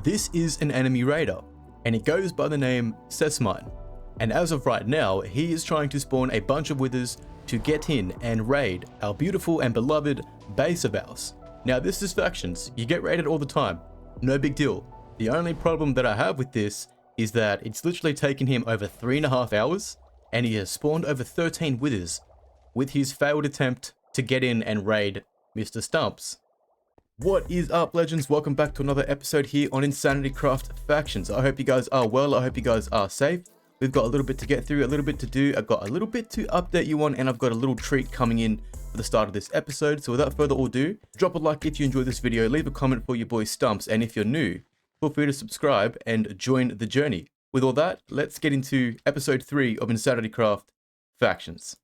This is an enemy raider, and he goes by the name Sesmine. And as of right now, he is trying to spawn a bunch of withers to get in and raid our beautiful and beloved base of ours. Now this is Factions, you get raided all the time, no big deal. The only problem that I have with this is that it's literally taken him over 3.5 hours, and he has spawned over 13 withers with his failed attempt to get in and raid Mr. Stumps. What is up, legends? Welcome back to another episode here on InsanityCraft Factions. I hope you guys are well, I hope you guys are safe. We've got a little bit to get through, a little bit to do. I've got a little bit to update you on, and I've got a little treat coming in for the start of this episode. So without further ado, drop a like if you enjoyed this video, leave a comment for your boy Stumps, and if you're new, feel free to subscribe and join the journey. With all that, let's get into episode 3 of InsanityCraft Factions.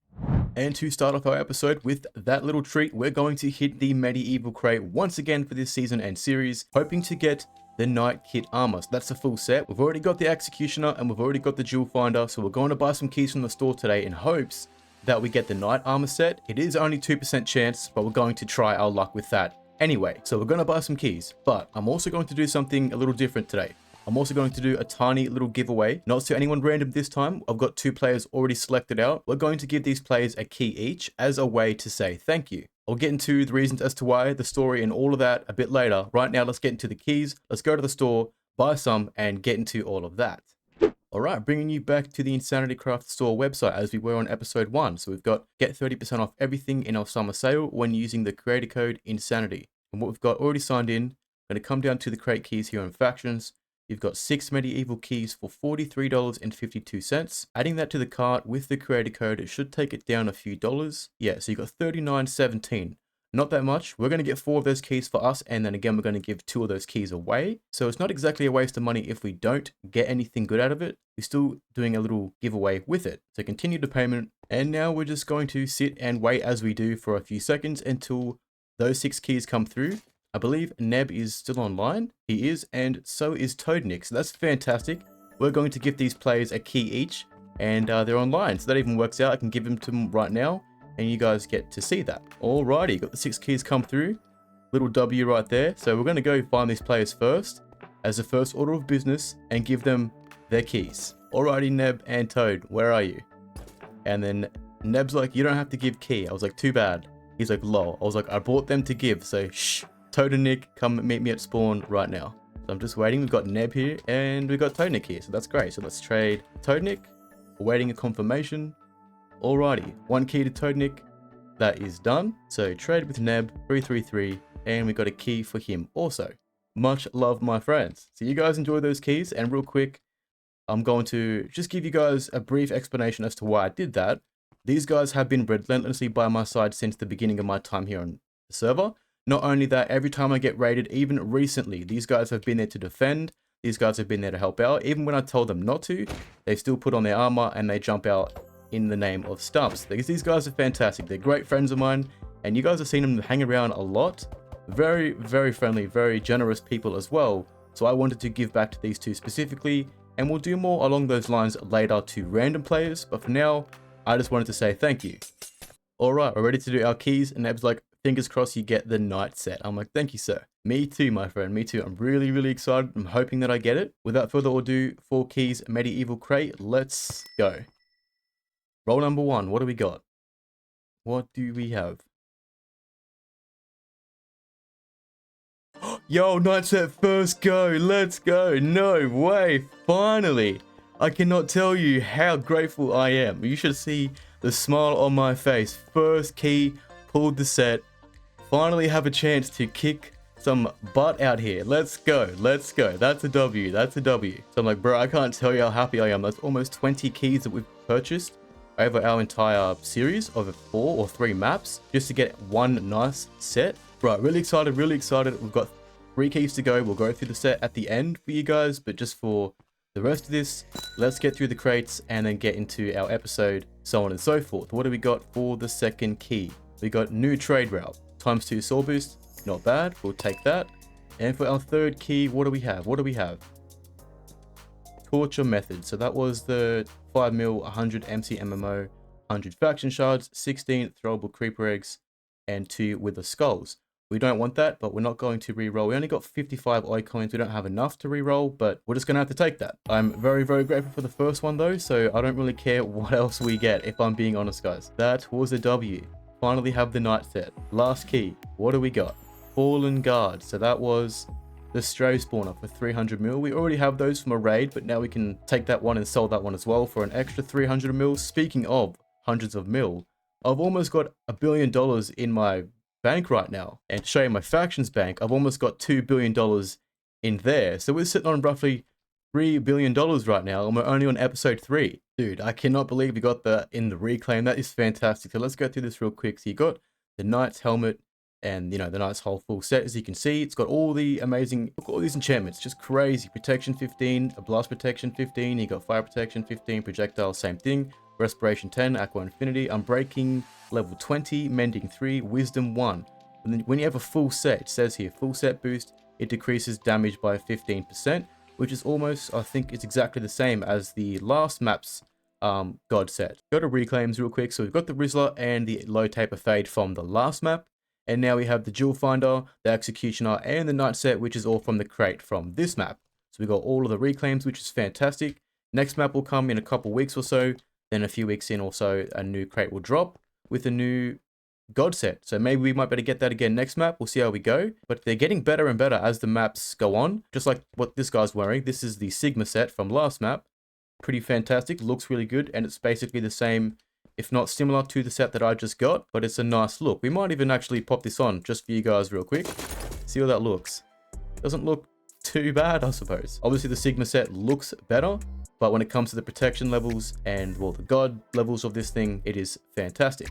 And to start off our episode with that little treat, we're going to hit the medieval crate once again for this season and series, hoping to get the Knight Kit armor. So that's a full set. We've already got the Executioner and we've already got the Jewel Finder, so we're going to buy some keys from the store today in hopes that we get the Knight armor set. It is only 2% chance, but we're going to try our luck with that anyway. So we're going to buy some keys, but I'm also going to do something a little different today. I'm also going to do a tiny little giveaway, not to anyone random this time. I've got 2 players already selected out. We're going to give these players a key each as a way to say thank you. I'll get into the reasons as to why, the story and all of that a bit later. Right now, let's get into the keys. Let's go to the store, buy some, and get into all of that. Alright, bringing you back to the InsanityCraft store website as we were on episode 1. So we've got get 30% off everything in our summer sale when using the creator code Insanity. And what we've got already signed in, I'm going to come down to the crate keys here on Factions. You've got 6 medieval keys for $43.52. Adding that to the cart with the creator code, it should take it down a few dollars. Yeah, so you got $39.17. Not that much. We're going to get 4 of those keys for us, and then again, we're going to give 2 of those keys away. So it's not exactly a waste of money if we don't get anything good out of it. We're still doing a little giveaway with it. So continue the payment. And now we're just going to sit and wait as we do for a few seconds until those 6 keys come through. I believe Neb is still online. He is, and so is Toadnick. So that's fantastic. We're going to give these players a key each, and they're online. So that even works out. I can give them to them right now, and you guys get to see that. Alrighty, got the 6 keys come through. Little W right there. So we're going to go find these players first, as the first order of business, and give them their keys. Alrighty, Neb and Toad, where are you? And then Neb's like, you don't have to give key. I was like, too bad. He's like, lol. I was like, I brought them to give, so shh. Toad and Nick, come meet me at spawn right now. So I'm just waiting. We've got Neb here and we've got Toadnick here, so that's great. So let's trade Toadnick. Awaiting a confirmation. Alrighty, 1 key to Toadnick. That is done. So trade with Neb 333, and we got a key for him also. Much love, my friends. So you guys enjoy those keys, and real quick, I'm going to just give you guys a brief explanation as to why I did that. These guys have been relentlessly by my side since the beginning of my time here on the server. Not only that, every time I get raided, even recently, these guys have been there to defend. These guys have been there to help out. Even when I told them not to, they still put on their armor and they jump out in the name of Stumps. Because these guys are fantastic. They're great friends of mine, and you guys have seen them hang around a lot. Very, very friendly, very generous people as well. So I wanted to give back to these 2 specifically, and we'll do more along those lines later to random players. But for now, I just wanted to say thank you. Alright, we're ready to do our keys, and Neb's like, fingers crossed you get the Knight set. I'm like, thank you, sir. Me too, my friend. Me too. I'm really, really excited. I'm hoping that I get it. Without further ado, 4 keys, medieval crate. Let's go. Roll number 1. What do we got? What do we have? Yo, Knight set first go. Let's go. No way. Finally. I cannot tell you how grateful I am. You should see the smile on my face. First key, pulled the set. Finally have a chance to kick some butt out here. Let's go. Let's go. That's a W. That's a W. So I'm like, bro, I can't tell you how happy I am. That's almost 20 keys that we've purchased over our entire series of 4 or 3 maps just to get one nice set. Right, really excited, really excited. We've got 3 keys to go. We'll go through the set at the end for you guys, but just for the rest of this, let's get through the crates and then get into our episode, so on and so forth. What do we got for the second key? We got new trade route, ×2 soul boost, not bad, we'll take that. And for our third key, what do we have? What do we have? Torture method. So that was the 5 mil, 100 MC MMO, 100 faction shards, 16 throwable creeper eggs, and 2 wither skulls. We don't want that, but we're not going to re-roll. We only got 55 oi coins. We don't have enough to re-roll, but we're just going to have to take that. I'm very, very grateful for the first one though, so I don't really care what else we get, if I'm being honest, guys. That was a W. Finally have the night set. Last key. What do we got? Fallen Guard. So that was the stray spawner for 300 mil. We already have those from a raid, but now we can take that one and sell that one as well for an extra 300 mil. Speaking of hundreds of mil, I've almost got $1 billion in my bank right now. And to show you my factions bank, I've almost got $2 billion in there. So we're sitting on roughly $3 billion right now, and we're only on episode 3. Dude, I cannot believe we got that in the reclaim. That is fantastic. So let's go through this real quick. So you got the knight's helmet, and, you know, the knight's whole full set. As you can see, it's got all the amazing, look at all these enchantments, just crazy. Protection 15, a blast protection 15, you got fire protection 15, projectile, same thing. Respiration 10, aqua infinity, unbreaking level 20, mending 3, wisdom 1. And then when you have a full set, it says here, full set boost, it decreases damage by 15%, which is almost, I think it's exactly the same as the last map's god set. Go to reclaims real quick. So we've got the Rizzler and the low taper fade from the last map. And now we have the Jewel Finder, the Executioner, and the Night set, which is all from the crate from this map. So we got all of the reclaims, which is fantastic. Next map will come in a couple weeks or so. Then a few weeks in or so, a new crate will drop with a new god set. So maybe we might better get that again next map. We'll see how we go. But they're getting better and better as the maps go on. Just like what this guy's wearing. This is the Sigma set from last map. Pretty fantastic. Looks really good. And it's basically the same, if not similar to the set that I just got, but it's a nice look. We might even actually pop this on just for you guys real quick. See how that looks. Doesn't look too bad, I suppose. Obviously the Sigma set looks better, but when it comes to the protection levels and, well, the god levels of this thing, it is fantastic.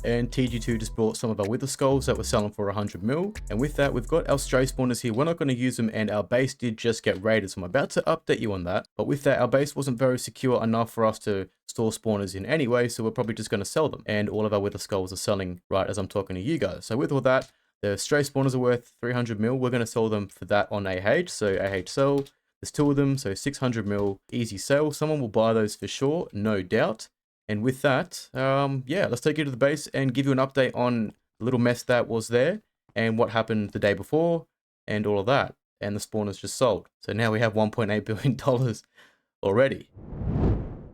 And TG2 just brought some of our Wither Skulls that we're selling for 100 mil. And with that, we've got our stray spawners here. We're not going to use them, and our base did just get raided, so I'm about to update you on that. But with that, our base wasn't very secure enough for us to store spawners in anyway, so we're probably just going to sell them. And all of our Wither Skulls are selling right as I'm talking to you guys. So with all that, the stray spawners are worth 300 mil. We're going to sell them for that on AH. So AH sell. There's 2 of them, so 600 mil, easy sale. Someone will buy those for sure, no doubt. And with that, yeah, let's take you to the base and give you an update on the little mess that was there and what happened the day before and all of that. And the spawners just sold. So now we have $1.8 billion already.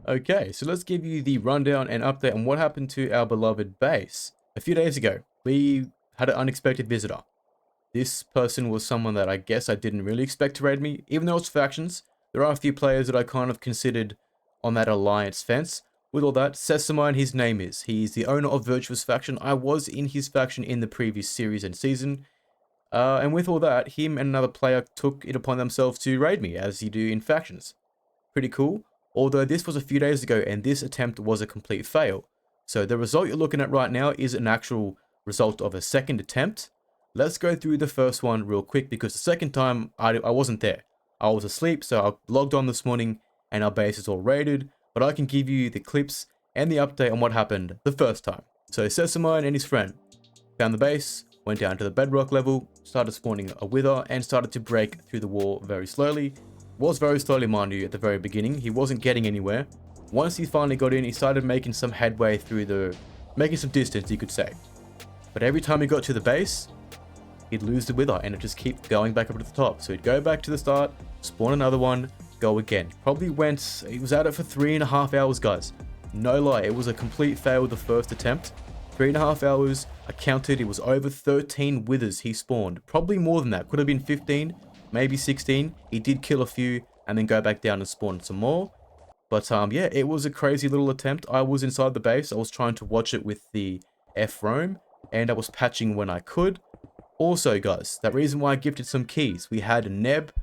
Okay, so let's give you the rundown and update on what happened to our beloved base. A few days ago, we had an unexpected visitor. This person was someone that I guess I didn't really expect to raid me. Even though it's factions, there are a few players that I kind of considered on that alliance fence. With all that, Sesamine, his name is. He's the owner of Virtuous Faction. I was in his faction in the previous series and season. And with all that, him and another player took it upon themselves to raid me, as you do in factions. Pretty cool. Although this was a few days ago, and this attempt was a complete fail. So the result you're looking at right now is an actual result of a second attempt. Let's go through the first one real quick, because the second time, I wasn't there. I was asleep, so I logged on this morning, and our base is all raided. But I can give you the clips and the update on what happened the first time. So Sesamine and his friend found the base, went down to the bedrock level, started spawning a wither, and started to break through the wall very slowly. Was very slowly, mind you, at the very beginning. He wasn't getting anywhere. Once he finally got in, he started making some headway through making some distance, you could say. But every time he got to the base, he'd lose the wither, and it just keep going back up to the top. So he'd go back to the start, spawn another one, go again. Probably he was at it for 3.5 hours, guys. No lie, it was a complete fail the first attempt. 3.5 hours, I counted, it was over 13 withers he spawned. Probably more than that, could have been 15, maybe 16. He did kill a few and then go back down and spawn some more. But yeah, it was a crazy little attempt. I was inside the base, I was trying to watch it with the F-Roam, and I was patching when I could. Also, guys, that reason why I gifted some keys. We had Neb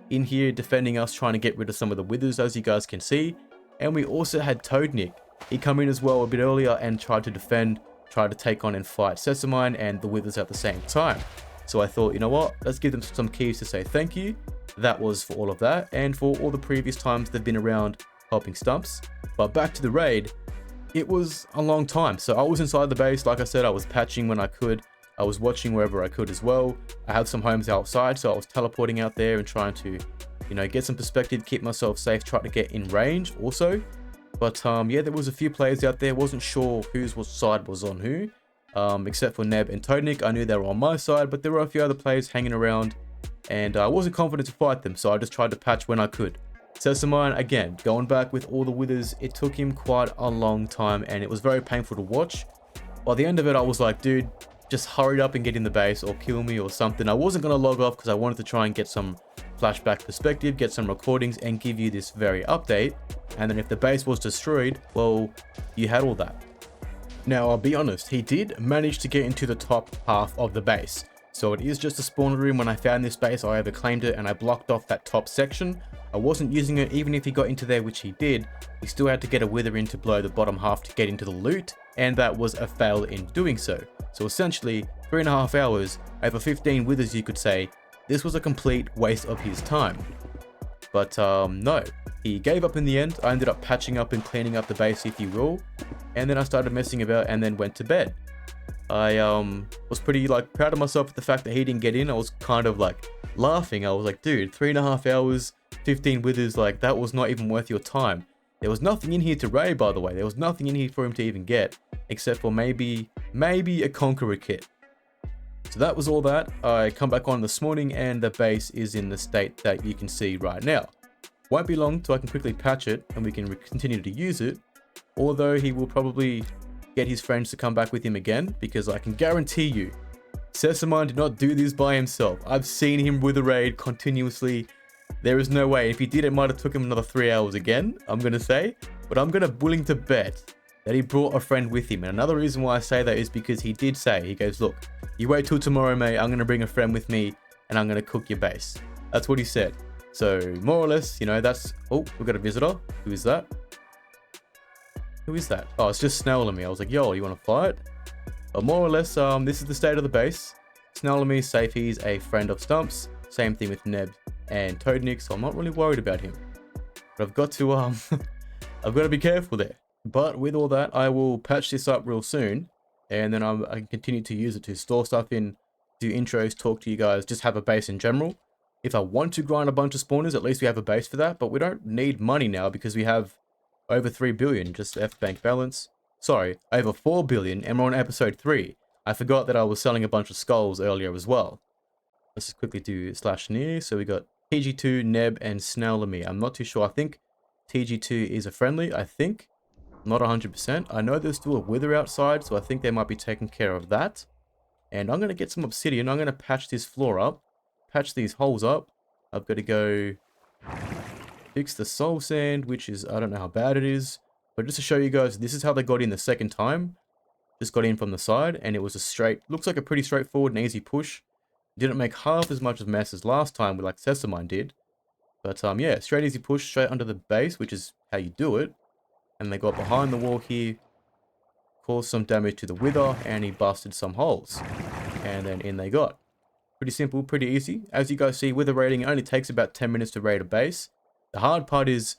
in here defending us, trying to get rid of some of the withers, as you guys can see. And we also had Toadnik. He come in as well a bit earlier and tried to defend, tried to take on and fight Sesamine and the withers at the same time. So I thought, you know what, let's give them some keys to say thank you. That was for all of that, and for all the previous times they've been around helping Stumps. But back to the raid, it was a long time. So I was inside the base, like I said, I was patching when I could. I was watching wherever I could as well. I have some homes outside, so I was teleporting out there and trying to, you know, get some perspective, keep myself safe, try to get in range also. But yeah, there was a few players out there, wasn't sure whose side was on who. except for Neb and Todnik. I knew they were on my side, but there were a few other players hanging around, and I wasn't confident to fight them, so I just tried to patch when I could. Sesamine, again, going back with all the withers, it took him quite a long time, and it was very painful to watch. By the end of it, I was like, dude, just hurry up and get in the base or kill me or something. I wasn't going to log off because I wanted to try and get some flashback perspective, get some recordings, and give you this very update. And then if the base was destroyed, well, you had all that. Now, I'll be honest, he did manage to get into the top half of the base. So it is just a spawn room. When I found this base, I overclaimed it and I blocked off that top section. I wasn't using it. Even if he got into there, which he did, he still had to get a wither in to blow the bottom half to get into the loot, and that was a fail in doing so. So essentially, 3.5 hours, over 15 withers, you could say. This was a complete waste of his time. But no, he gave up in the end. I ended up patching up and cleaning up the base, if you will, and then I started messing about and then went to bed. I was pretty proud of myself with the fact that he didn't get in. I was kind of laughing. I was like, dude, 3.5 hours, 15 withers, that was not even worth your time. There was nothing in here to raid, by the way. There was nothing in here for him to even get, except for maybe a Conqueror kit. So that was all that. I come back on this morning and the base is in the state that you can see right now. Won't be long till I can quickly patch it and we can continue to use it. Although he will probably get his friends to come back with him again, because I can guarantee you, Sesamine did not do this by himself. I've seen him with a raid continuously. There is no way. If he did, it might have took him another 3 hours again, I'm going to say. But I'm willing to bet that he brought a friend with him. And another reason why I say that is because he did say, he goes, look, you wait till tomorrow, mate. I'm going to bring a friend with me and I'm going to cook your base. That's what he said. So more or less, that's... Oh, we've got a visitor. Who is that? Who is that? Oh, it's just Snail and me. I was like, yo, you want to fight? But more or less, this is the state of the base. Snail and me is safe. He's a friend of Stumps. Same thing with Neb and Toadnik, so I'm not really worried about him. But I've got to I've got to be careful there. But with all that, I will patch this up real soon, and then I can continue to use it to store stuff in, do intros, talk to you guys, just have a base in general. If I want to grind a bunch of spawners, at least we have a base for that, but we don't need money now because we have over 3 billion, just F bank balance. Sorry, over 4 billion, and we're on episode 3. I forgot that I was selling a bunch of skulls earlier as well. Let's just quickly do /near. So we got TG2, Neb, and Snail and me. I'm not too sure. I think TG2 is a friendly, I think. Not 100%. I know there's still a wither outside, so I think they might be taking care of that. And I'm going to get some obsidian. I'm going to patch this floor up. Patch these holes up. I've got to go fix the soul sand, which is, I don't know how bad it is. But just to show you guys, this is how they got in the second time. Just got in from the side, and it was a straight, looks like a pretty straightforward and easy push. Didn't make half as much of a mess as last time, like Sesamine did. But yeah, straight easy push, straight under the base, which is how you do it. And they got behind the wall here, caused some damage to the wither, and he busted some holes. And then in they got. Pretty simple, pretty easy. As you guys see, wither raiding, it only takes about 10 minutes to raid a base. The hard part is,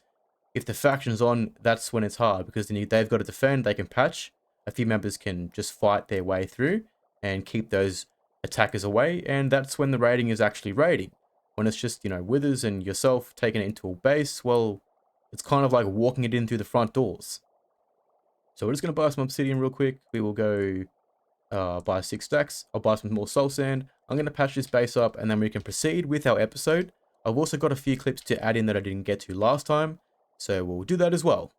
if the faction's on, that's when it's hard, because then they've got to defend, they can patch. A few members can just fight their way through and keep those attackers away, and that's when the raiding is actually raiding. When it's just, withers and yourself taking it into a base, well, it's kind of like walking it in through the front doors. So we're just going to buy some obsidian real quick. We will go buy 6 stacks. I'll buy some more soul sand. I'm going to patch this base up, and then we can proceed with our episode. I've also got a few clips to add in that I didn't get to last time, so we'll do that as well.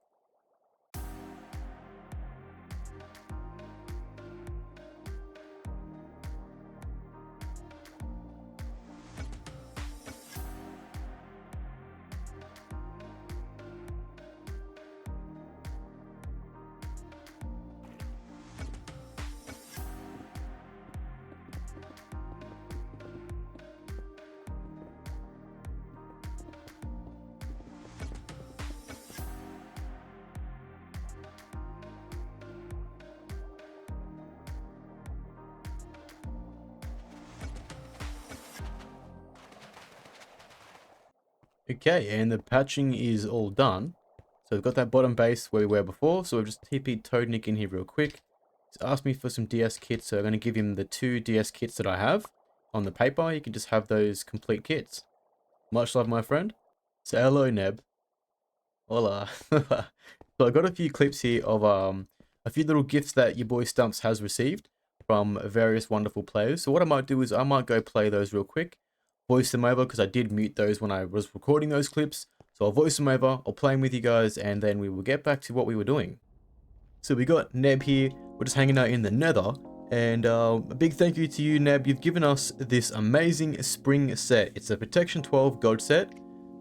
Okay, and the patching is all done. So we've got that bottom base where we were before. So we've just TP'd Toadnik in here real quick. He's asked me for some DS kits, so I'm going to give him the 2 DS kits that I have on the paper. You can just have those complete kits. Much love, my friend. So hello, Neb. Hola. So I got a few clips here of a few little gifts that your boy Stumps has received. from various wonderful players. So what I might do is I might go play those real quick, voice them over, because I did mute those when I was recording those clips. So I'll voice them over, I'll play them with you guys, and then we will get back to what we were doing. So we got Neb here, we're just hanging out in the nether, and a big thank you to you, Neb. You've given us this amazing spring set. It's a Protection 12 gold set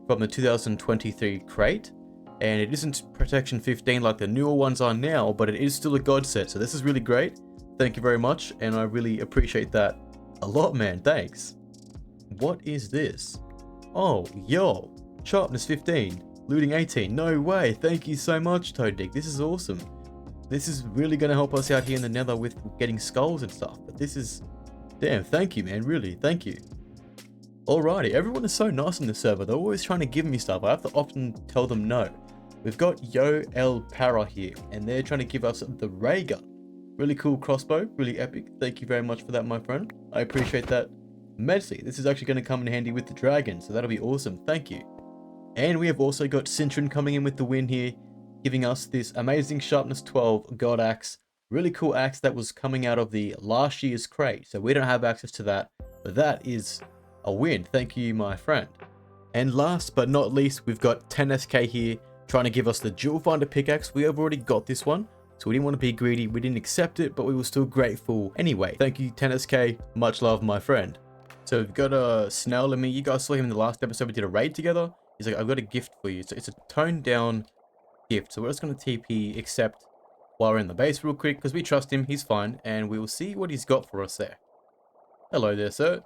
from the 2023 crate, and it isn't Protection 15 like the newer ones are now, but it is still a god set, so this is really great. Thank you very much, and I really appreciate that a lot, man. Thanks. What is this? Oh, yo, sharpness 15, looting 18. No way. Thank you so much, Toaddick. This is awesome. This is really going to help us out here in the nether with getting skulls and stuff. But this is... damn, thank you, man. Really, thank you. Alrighty, everyone is so nice on this server. They're always trying to give me stuff. I have to often tell them no. We've got Yo El Para here, and they're trying to give us the ray gun. Really cool crossbow, really epic. Thank you very much for that, my friend. I appreciate that immensely. This is actually going to come in handy with the dragon, so that'll be awesome. Thank you. And we have also got Cintron coming in with the win here, giving us this amazing sharpness 12 god axe. Really cool axe that was coming out of the last year's crate, so we don't have access to that, but that is a win. Thank you, my friend. And last but not least, we've got 10SK here trying to give us the jewel finder pickaxe. We have already got this one, so we didn't want to be greedy. We didn't accept it, but we were still grateful anyway. Thank you, 10SK. Much love, my friend. So we've got a Snail and me. You guys saw him in the last episode. We did a raid together. He's like, I've got a gift for you. So it's a toned down gift. So we're just going to TP accept while we're in the base real quick, because we trust him. He's fine, and we will see what he's got for us there. Hello there, sir.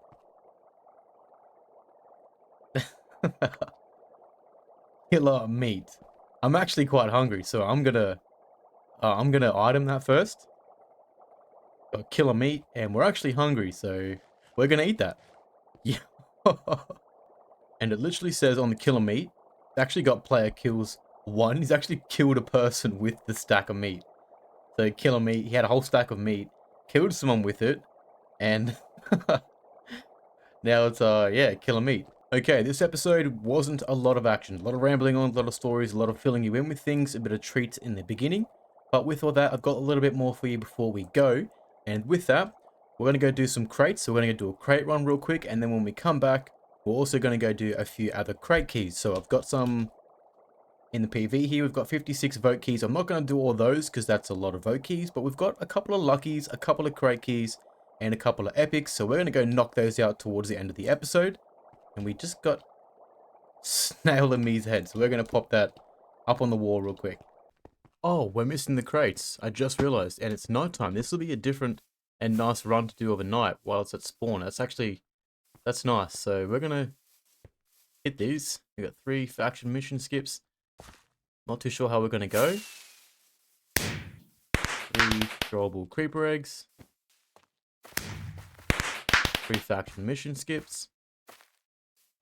Killer meat. I'm actually quite hungry, so I'm gonna item that first. Got killer meat, and we're actually hungry, so we're gonna eat that. Yeah. And it literally says on the killer meat, it's actually got player kills 1. He's actually killed a person with the stack of meat. So killer meat, he had a whole stack of meat, killed someone with it, and now it's yeah, killer meat. Okay, this episode wasn't a lot of action, a lot of rambling on, a lot of stories, a lot of filling you in with things, a bit of treats in the beginning. But with all that, I've got a little bit more for you before we go. And with that, we're going to go do some crates. So we're going to do a crate run real quick. And then when we come back, we're also going to go do a few other crate keys. So I've got some in the PV here. We've got 56 vote keys. I'm not going to do all those because that's a lot of vote keys. But we've got a couple of luckies, a couple of crate keys, and a couple of epics. So we're going to go knock those out towards the end of the episode. And we just got Snail and me's head. So we're going to pop that up on the wall real quick. Oh, we're missing the crates. I just realized. And it's nighttime. This will be a different and nice run to do overnight while it's at spawn. That's nice. So we're going to hit these. We got 3 faction mission skips. Not too sure how we're going to go. 3 throwable creeper eggs. 3 faction mission skips.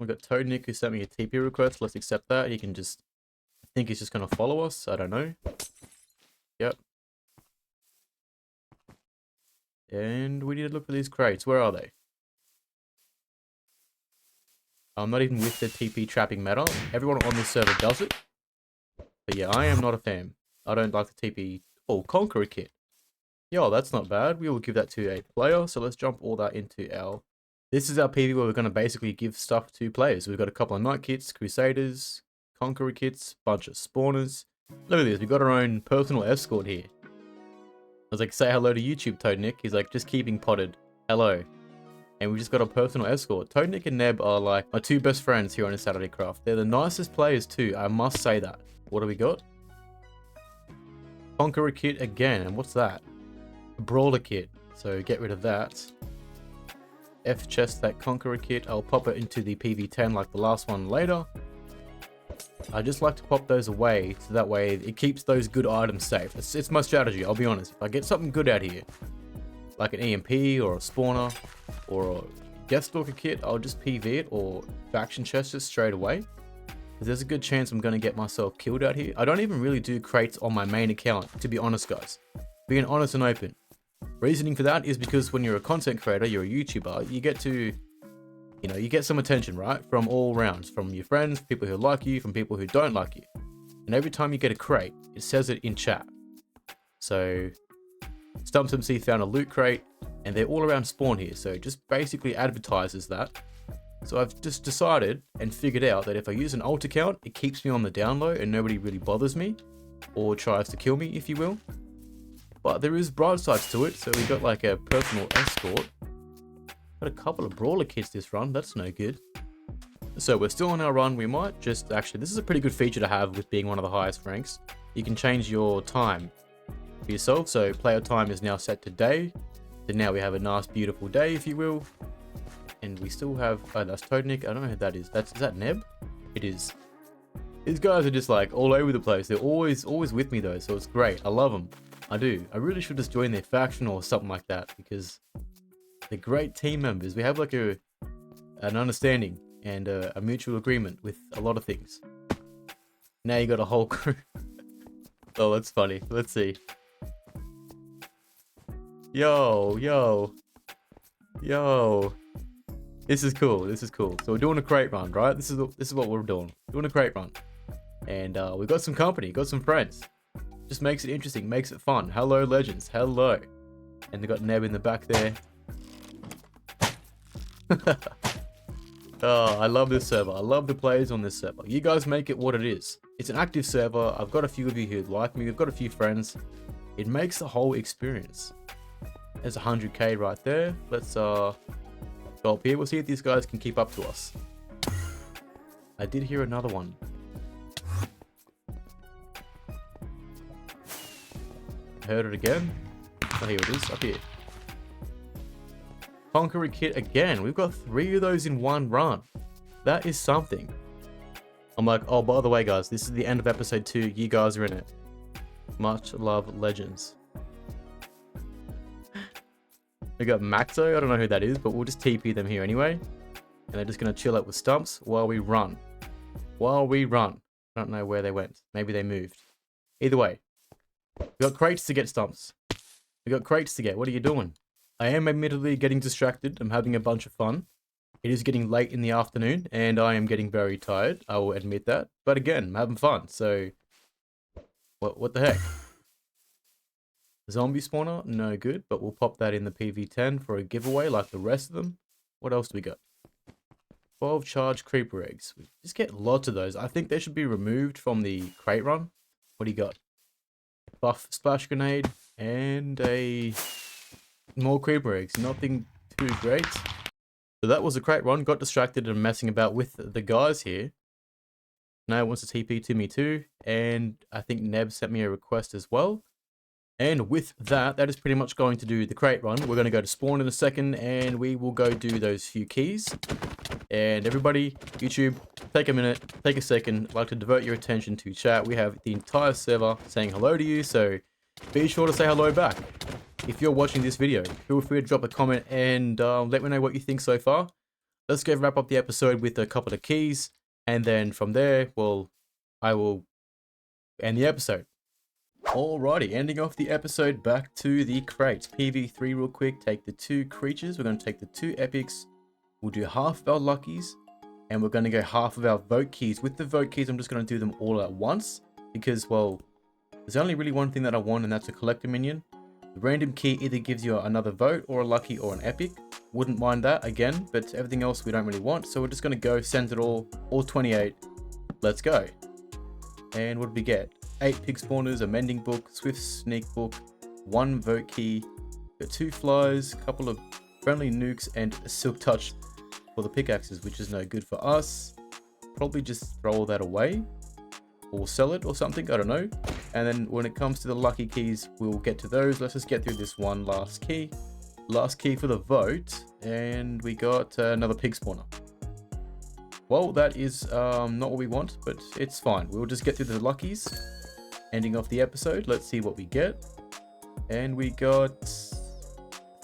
We've got Toadnick who sent me a TP request. Let's accept that. He can just... I think he's just going to follow us. I don't know. Yep. And we need to look for these crates. Where are they? I'm not even with the TP trapping meta. Everyone on this server does it. But yeah, I am not a fan. I don't like the TP... Oh, Conqueror kit. Yo, that's not bad. We will give that to a player. So let's jump all that into our... This is our PV where we're going to basically give stuff to players. We've got a couple of Knight kits, Crusaders, Conqueror kits, bunch of spawners. Look at this, we've got our own personal escort here. I was like, say hello to YouTube, Toadnick. He's like, just keeping potted. Hello. And we just got a personal escort. Toadnick and Neb are like my 2 best friends here on InsanityCraft. They're the nicest players too, I must say that. What do we got? Conqueror kit again, and what's that? A Brawler kit, so get rid of that. F chest that Conqueror kit. I'll pop it into the PV10 like the last one later. I just like to pop those away so that way it keeps those good items safe. It's my strategy, I'll be honest. If I get something good out here, like an EMP or a spawner or a guest stalker kit, I'll just PV it or faction chest it straight away. Because there's a good chance I'm going to get myself killed out here. I don't even really do crates on my main account, to be honest, guys. Being honest and open. Reasoning for that is because when you're a content creator, you're a YouTuber, you get to, you know, you get some attention, right? From all rounds, from your friends, people who like you, from people who don't like you. And every time you get a crate, it says it in chat. So StumpsMC found a loot crate, and they're all around spawn here, so it just basically advertises that. So I've just decided and figured out that if I use an alt account, it keeps me on the down low and nobody really bothers me, or tries to kill me, if you will. But there is bright sides to it, so we got like a personal escort. Got a couple of brawler kits this run, that's no good. So we're still on our run. We might just actually, this is a pretty good feature to have with being one of the highest ranks. You can change your time for yourself, so player time is now set to day. So now we have a nice beautiful day, if you will. And we still have, oh, that's Toadnik. I don't know who that is. Is that Neb? It is. These guys are just like all over the place. They're always with me though, so it's great. I love them. I do. I really should just join their faction or something like that, because they're great team members. We have like an understanding and a mutual agreement with a lot of things. Now you got a whole crew. Oh, that's funny. Let's see. Yo. This is cool. So we're doing a crate run, right? This is what we're doing. Doing a crate run. And we got some company, got some friends. Just makes it interesting, makes it fun. Hello, legends. Hello. And they got Neb in the back there. Oh, I love this server. I love the players on this server. You guys make it what it is. It's an active server. I've got a few of you who like me. We've got a few friends. It makes the whole experience. There's 100k right there. Let's go up here. We'll see if these guys can keep up to us. I did hear another one. Heard it again. Oh, here it is, up here. Conqueror kit again. We've got 3 of those in one run. That is something. I'm like, oh, by the way, guys, this is the end of episode 2. You guys are in it. Much love, legends. We got Maxo. I don't know who that is, but we'll just TP them here anyway. And they're just going to chill out with Stumps while we run. I don't know where they went. Maybe they moved. Either way. We got crates to get, Stumps. We got crates to get. What are you doing? I am admittedly getting distracted. I'm having a bunch of fun. It is getting late in the afternoon, and I am getting very tired. I will admit that. But again, I'm having fun, so... What the heck? Zombie spawner? No good, but we'll pop that in the PV10 for a giveaway like the rest of them. What else do we got? 12 charged creeper eggs. We just get lots of those. I think they should be removed from the crate run. What do you got? Buff splash grenade and a... more creeper eggs. Nothing too great. So that was a crate run. Got distracted and messing about with the guys here. Now it wants to TP to me too. And I think Neb sent me a request as well. And with that, that is pretty much going to do the crate run. We're going to go to spawn in a second and we will go do those few keys. And everybody, YouTube, take a minute, take a second. I'd like to divert your attention to chat. We have the entire server saying hello to you, so be sure to say hello back. If you're watching this video, feel free to drop a comment and let me know what you think so far. Let's go wrap up the episode with a couple of keys. And then from there, well, I will end the episode. Alrighty, ending off the episode, back to the crates. PV3 real quick, take the 2 creatures. We're going to take the 2 epics. We'll do half of our luckies. And we're going to go half of our vote keys. With the vote keys, I'm just going to do them all at once. Because, well, there's only really one thing that I want, and that's a collector minion. The random key either gives you another vote, or a lucky, or an epic. Wouldn't mind that, again, but everything else we don't really want. So we're just going to go, send it all 28. Let's go. And what did we get? 8 pig spawners, a mending book, swift sneak book, 1 vote key, got 2 flies, a couple of friendly nukes, and a silk touch for the pickaxes, which is no good for us. Probably just throw all that away or sell it or something, I don't know. And then when it comes to the lucky keys, we'll get to those. Let's just get through this one last key for the vote, and we got another pig spawner. Well, that is not what we want, but it's fine. We'll just get through the luckies. Ending off the episode, let's see what we get. And we got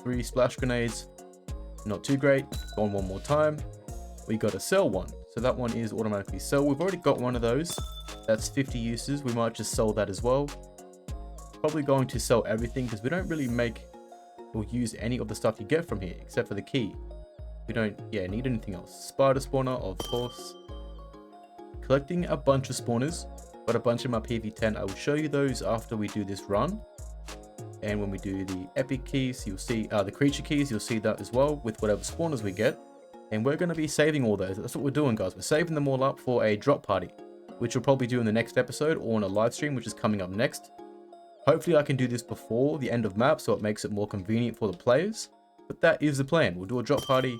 3 splash grenades. Not too great. Go on one more time. We got a sell one. So that one is automatically sell. We've already got one of those. That's 50 uses. We might just sell that as well. Probably going to sell everything because we don't really make or use any of the stuff you get from here except for the key. We don't need anything else. Spider spawner, of course. Collecting a bunch of spawners. Got a bunch in my PV10. I will show you those after we do this run. And when we do the epic keys, you'll see the creature keys, you'll see that as well with whatever spawners we get. And we're going to be saving all those. That's what we're doing, guys. We're saving them all up for a drop party, which we'll probably do in the next episode or on a live stream, which is coming up next. Hopefully I can do this before the end of map, so it makes it more convenient for the players. But that is the plan. We'll do a drop party,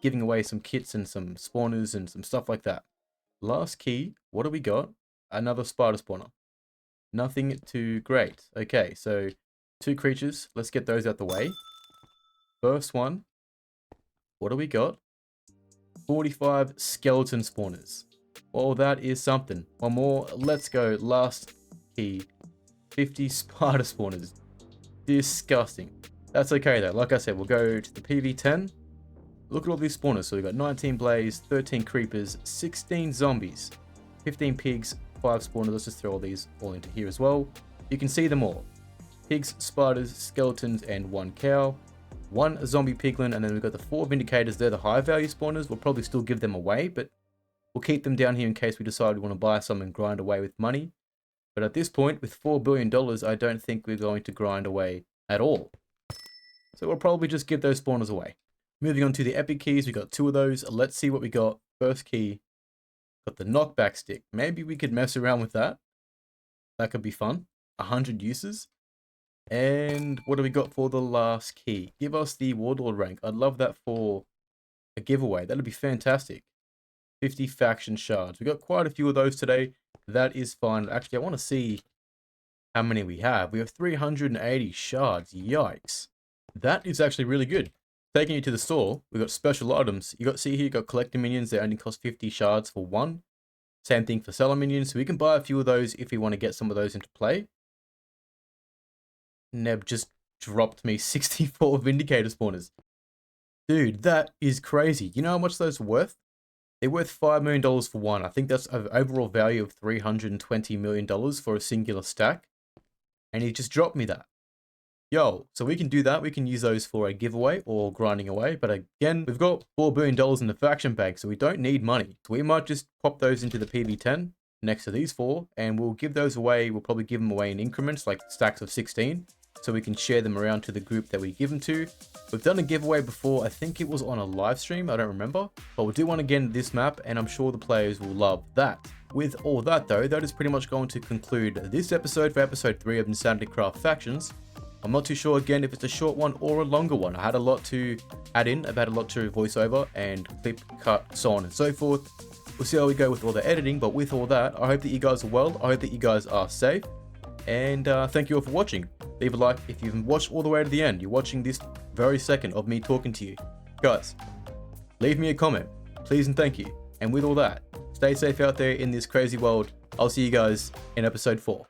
giving away some kits and some spawners and some stuff like that. Last key, what do we got? Another spider spawner. Nothing too great. Okay, so 2 creatures. Let's get those out the way. First one, what do we got? 45 skeleton spawners. Well, that is something. One more. Let's go. Last key. 50 spider spawners. Disgusting. That's okay though. Like I said, we'll go to the PV10. Look at all these spawners. So we've got 19 blaze, 13 creepers, 16 zombies, 15 pigs, 5 spawners. Let's just throw all these all into here as well. You can see them all. Pigs, spiders, skeletons, and 1 cow. 1 zombie piglin, and then we've got the 4 vindicators. They're the high value spawners. We'll probably still give them away, but we'll keep them down here in case we decide we want to buy some and grind away with money. But at this point, with $4 billion, I don't think we're going to grind away at all. So we'll probably just give those spawners away. Moving on to the epic keys, we got 2 of those. Let's see what we got. First key, got the knockback stick. Maybe we could mess around with that. That could be fun. 100 uses. And what do we got for the last key? Give us the warlord rank. I'd love that for a giveaway. That'd be fantastic. 50 faction shards. We got quite a few of those today. That is fine. Actually, I want to see how many we have. We have 380 shards. Yikes. That is actually really good. Taking you to the store, we've got special items. See here, you got collector minions. They only cost 50 shards for 1. Same thing for seller minions. So we can buy a few of those if we want to get some of those into play. Neb just dropped me 64 vindicator spawners. Dude, that is crazy. You know how much those are worth? They're worth $5 million for 1. I think that's an overall value of $320 million for a singular stack. And he just dropped me that. Yo, so we can do that. We can use those for a giveaway or grinding away. But again, we've got $4 billion in the faction bank, so we don't need money. So we might just pop those into the PV10 next to these 4, and we'll give those away. We'll probably give them away in increments, like stacks of 16, so we can share them around to the group that we give them to. We've done a giveaway before. I think it was on a live stream. I don't remember. But we'll do one again this map, and I'm sure the players will love that. With all that, though, that is pretty much going to conclude this episode for episode 3 of InsanityCraft Factions. I'm not too sure, again, if it's a short one or a longer one. I had a lot to add in. I've had a lot to voice over and clip, cut, so on and so forth. We'll see how we go with all the editing, but with all that, I hope that you guys are well. I hope that you guys are safe. And thank you all for watching. Leave a like if you've watched all the way to the end. You're watching this very second of me talking to you. Guys, leave me a comment, please and thank you. And with all that, stay safe out there in this crazy world. I'll see you guys in episode 4.